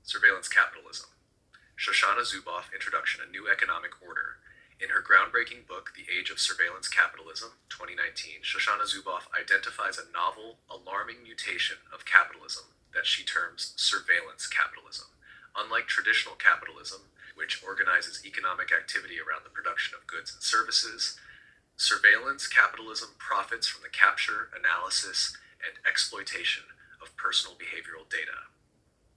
Surveillance Capitalism. Shoshana Zuboff, Introduction, A New Economic Order. In her groundbreaking book, The Age of Surveillance Capitalism, 2019, Shoshana Zuboff identifies a novel, alarming mutation of capitalism that she terms surveillance capitalism. Unlike traditional capitalism, which organizes economic activity around the production of goods and services, surveillance capitalism profits from the capture, analysis, and exploitation of personal behavioral data.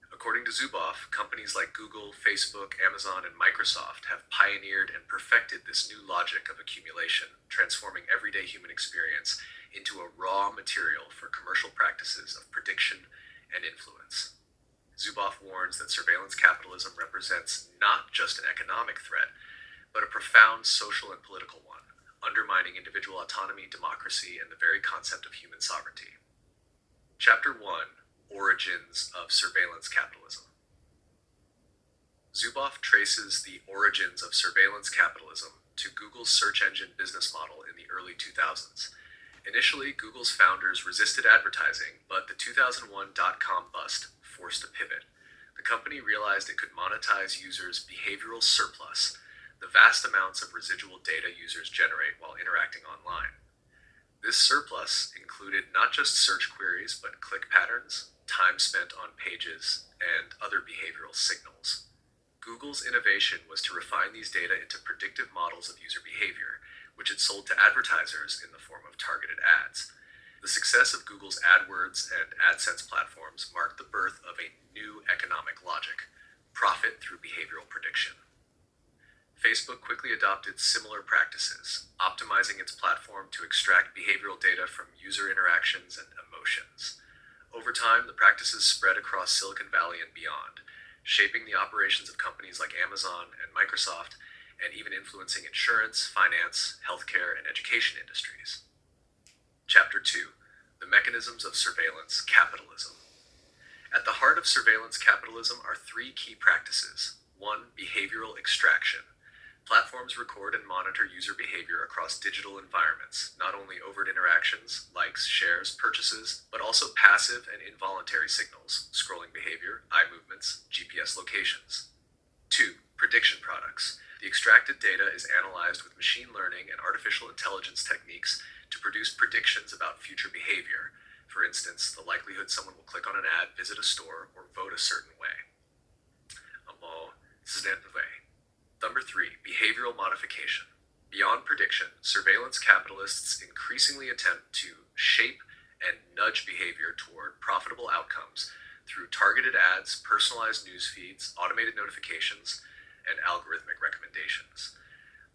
According to Zuboff, companies like Google, Facebook, Amazon, and Microsoft have pioneered and perfected this new logic of accumulation, transforming everyday human experience into a raw material for commercial practices of prediction and influence. Zuboff warns that surveillance capitalism represents not just an economic threat, but a profound social and political one, undermining individual autonomy, democracy, and the very concept of human sovereignty. Chapter 1: Origins of Surveillance Capitalism. Zuboff traces the origins of surveillance capitalism to Google's search engine business model in the early 2000s. Initially, Google's founders resisted advertising, but the 2001 dot-com bust forced a pivot. The company realized it could monetize users' behavioral surplus, the vast amounts of residual data users generate while interacting online. This surplus included not just search queries, but click patterns, time spent on pages, and other behavioral signals. Google's innovation was to refine these data into predictive models of user behavior, which it sold to advertisers in the form of targeted ads. The success of Google's AdWords and AdSense platforms marked the birth of a new economic logic: profit through behavioral prediction. Facebook quickly adopted similar practices, optimizing its platform to extract behavioral data from user interactions and emotions. Over time, the practices spread across Silicon Valley and beyond, shaping the operations of companies like Amazon and Microsoft, and even influencing insurance, finance, healthcare, and education industries. Chapter 2: The Mechanisms of Surveillance Capitalism. At the heart of surveillance capitalism are three key practices. 1. Behavioral extraction. Platforms record and monitor user behavior across digital environments, not only overt interactions, likes, shares, purchases, but also passive and involuntary signals, scrolling behavior, eye movements, GPS locations. 2. Prediction products. The extracted data is analyzed with machine learning and artificial intelligence techniques to produce predictions about future behavior. For instance, the likelihood someone will click on an ad, visit a store, or vote a certain way. Number 3. Behavioral modification. Beyond prediction, surveillance capitalists increasingly attempt to shape and nudge behavior toward profitable outcomes through targeted ads, personalized news feeds, automated notifications, and algorithmic recommendations.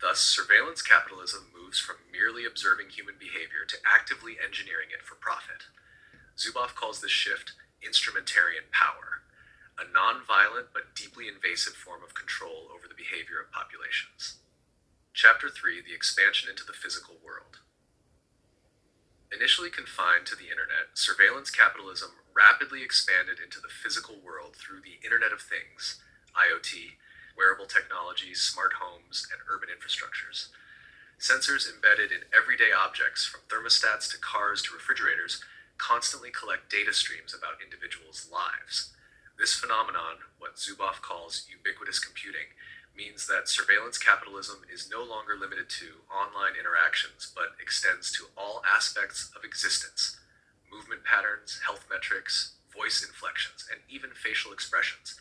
Thus, surveillance capitalism moves from merely observing human behavior to actively engineering it for profit. Zuboff calls this shift instrumentarian power, a non-violent but deeply invasive form of control over the behavior of populations. Chapter 3: The Expansion into the Physical World. Initially confined to the internet, surveillance capitalism rapidly expanded into the physical world through the Internet of Things, IoT, wearable technologies, smart homes, and urban infrastructures. Sensors embedded in everyday objects, from thermostats to cars to refrigerators, constantly collect data streams about individuals' lives. This phenomenon, what Zuboff calls ubiquitous computing, means that surveillance capitalism is no longer limited to online interactions, but extends to all aspects of existence: movement patterns, health metrics, voice inflections, and even facial expressions.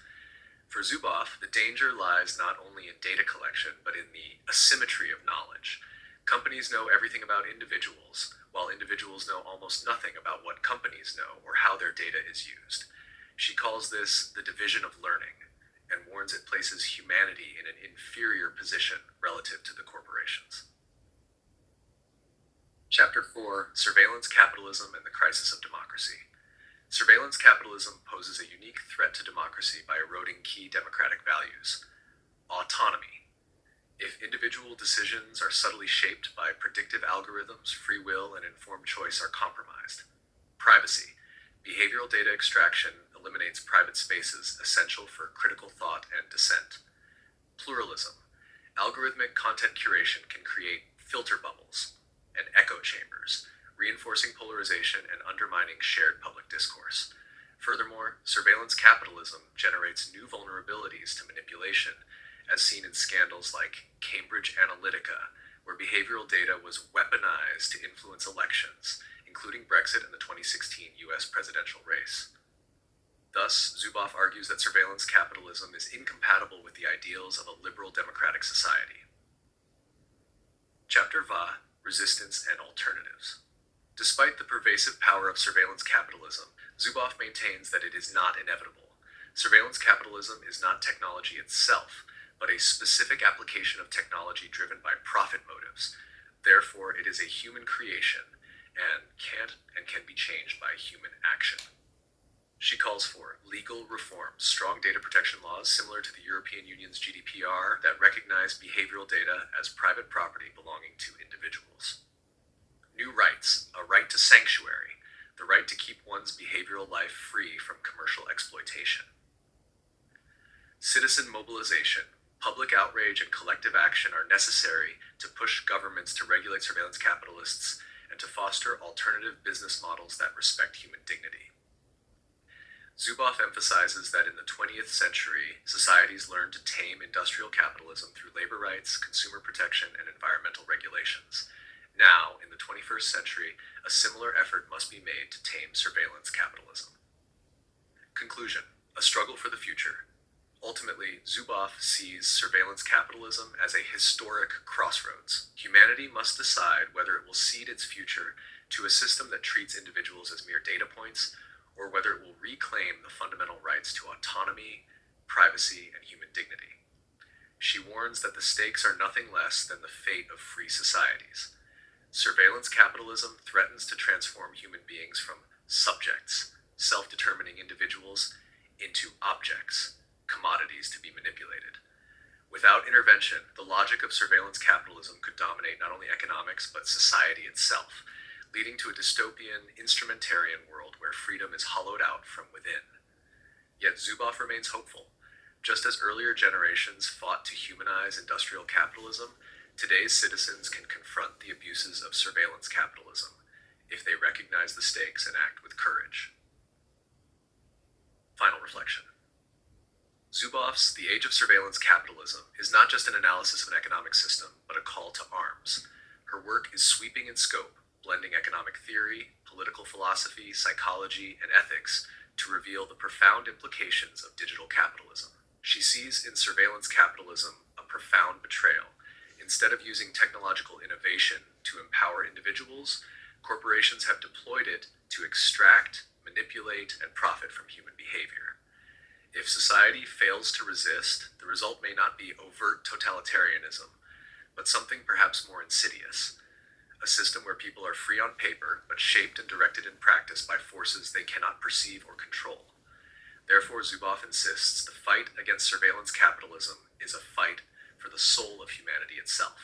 For Zuboff, the danger lies not only in data collection, but in the asymmetry of knowledge. Companies know everything about individuals, while individuals know almost nothing about what companies know or how their data is used. She calls this the division of learning, and warns it places humanity in an inferior position relative to the corporations. Chapter 4: Surveillance Capitalism and the Crisis of Democracy. Surveillance capitalism poses a unique threat to democracy by eroding key democratic values. Autonomy. If individual decisions are subtly shaped by predictive algorithms, free will and informed choice are compromised. Privacy. Behavioral data extraction eliminates private spaces essential for critical thought and dissent. Pluralism. Algorithmic content curation can create filter bubbles and echo chambers, reinforcing polarization and undermining shared public discourse. Furthermore, surveillance capitalism generates new vulnerabilities to manipulation, as seen in scandals like Cambridge Analytica, where behavioral data was weaponized to influence elections, including Brexit and the 2016 US presidential race. Thus, Zuboff argues that surveillance capitalism is incompatible with the ideals of a liberal democratic society. Chapter Va: Resistance and Alternatives. Despite the pervasive power of surveillance capitalism, Zuboff maintains that it is not inevitable. Surveillance capitalism is not technology itself, but a specific application of technology driven by profit motives. Therefore, it is a human creation and can be changed by human action. She calls for legal reform, strong data protection laws similar to the European Union's GDPR that recognize behavioral data as private property belonging to individuals. New rights, a right to sanctuary, the right to keep one's behavioral life free from commercial exploitation. Citizen mobilization, public outrage and collective action are necessary to push governments to regulate surveillance capitalists and to foster alternative business models that respect human dignity. Zuboff emphasizes that in the 20th century, societies learned to tame industrial capitalism through labor rights, consumer protection, and environmental regulations. Now, in the 21st century, a similar effort must be made to tame surveillance capitalism. Conclusion: a struggle for the future. Ultimately, Zuboff sees surveillance capitalism as a historic crossroads. Humanity must decide whether it will cede its future to a system that treats individuals as mere data points, or whether it will reclaim the fundamental rights to autonomy, privacy, and human dignity. She warns that the stakes are nothing less than the fate of free societies. Surveillance capitalism threatens to transform human beings from subjects, self-determining individuals, into objects, commodities to be manipulated. Without intervention, the logic of surveillance capitalism could dominate not only economics, but society itself, leading to a dystopian, instrumentarian world where freedom is hollowed out from within. Yet Zuboff remains hopeful. Just as earlier generations fought to humanize industrial capitalism, today's citizens can confront the abuses of surveillance capitalism if they recognize the stakes and act with courage. Final reflection. Zuboff's The Age of Surveillance Capitalism is not just an analysis of an economic system, but a call to arms. Her work is sweeping in scope, blending economic theory, political philosophy, psychology, and ethics to reveal the profound implications of digital capitalism. She sees in surveillance capitalism a profound betrayal. Instead of using technological innovation to empower individuals, corporations have deployed it to extract, manipulate, and profit from human behavior. If society fails to resist, the result may not be overt totalitarianism, but something perhaps more insidious. A system where people are free on paper, but shaped and directed in practice by forces they cannot perceive or control. Therefore, Zuboff insists the fight against surveillance capitalism is a fight for the soul of humanity itself.